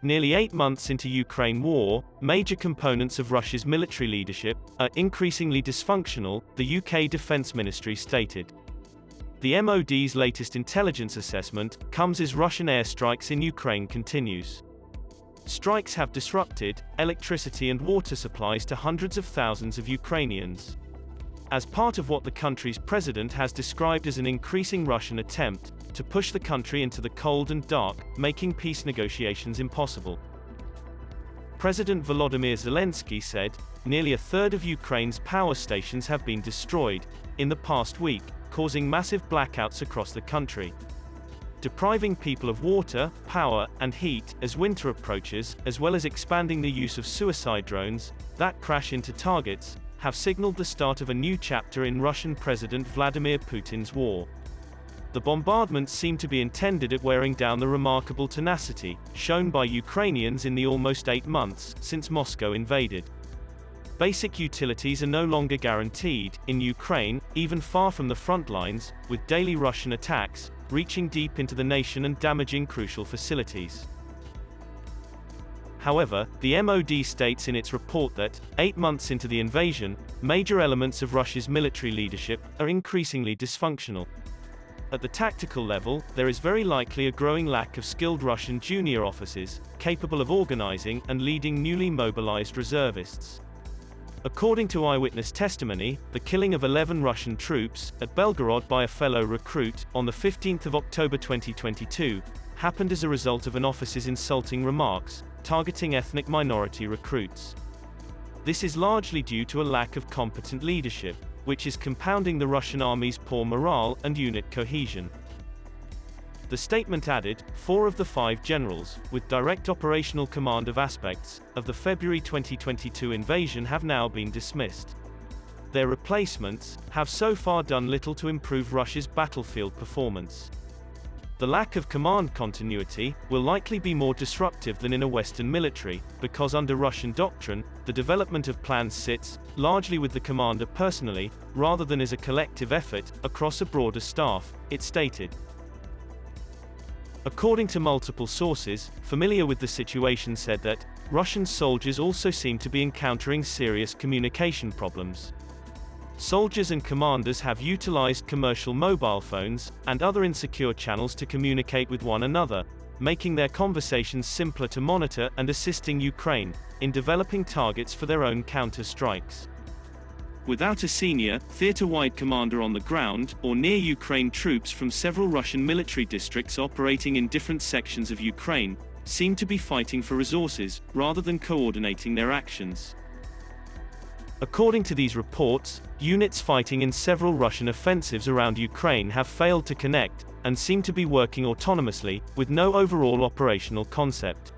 Nearly 8 months into Ukraine war, major components of Russia's military leadership are increasingly dysfunctional, the UK Defence Ministry stated. The MOD's latest intelligence assessment comes as Russian airstrikes in Ukraine continues. Strikes have disrupted electricity and water supplies to hundreds of thousands of Ukrainians. As part of what the country's president has described as an increasing Russian attempt to push the country into the cold and dark, making peace negotiations impossible. President Volodymyr Zelensky said, nearly a third of Ukraine's power stations have been destroyed in the past week, causing massive blackouts across the country, depriving people of water, power, and heat as winter approaches, as well as expanding the use of suicide drones that crash into targets, have signaled the start of a new chapter in Russian President Vladimir Putin's war. The bombardments seem to be intended at wearing down the remarkable tenacity shown by Ukrainians in the almost 8 months since Moscow invaded. Basic utilities are no longer guaranteed in Ukraine, even far from the front lines, with daily Russian attacks reaching deep into the nation and damaging crucial facilities. However, the MOD states in its report that, 8 months into the invasion, major elements of Russia's military leadership are increasingly dysfunctional. At the tactical level, there is very likely a growing lack of skilled Russian junior officers, capable of organizing and leading newly mobilized reservists. According to eyewitness testimony, the killing of 11 Russian troops at Belgorod by a fellow recruit on the 15th of October 2022 happened as a result of an officer's insulting remarks targeting ethnic minority recruits. This is largely due to a lack of competent leadership, which is compounding the Russian army's poor morale and unit cohesion. The statement added, 4 of the 5 generals, with direct operational command of aspects of the February 2022 invasion have now been dismissed. Their replacements have so far done little to improve Russia's battlefield performance. The lack of command continuity will likely be more disruptive than in a Western military, because under Russian doctrine, the development of plans sits largely with the commander personally, rather than as a collective effort across a broader staff, it stated. According to multiple sources familiar with the situation said that, Russian soldiers also seem to be encountering serious communication problems. Soldiers and commanders have utilized commercial mobile phones and other insecure channels to communicate with one another, making their conversations simpler to monitor and assisting Ukraine in developing targets for their own counter-strikes. Without a senior, theater-wide commander on the ground, or near Ukraine, troops from several Russian military districts operating in different sections of Ukraine seem to be fighting for resources, rather than coordinating their actions. According to these reports, units fighting in several Russian offensives around Ukraine have failed to connect, and seem to be working autonomously, with no overall operational concept.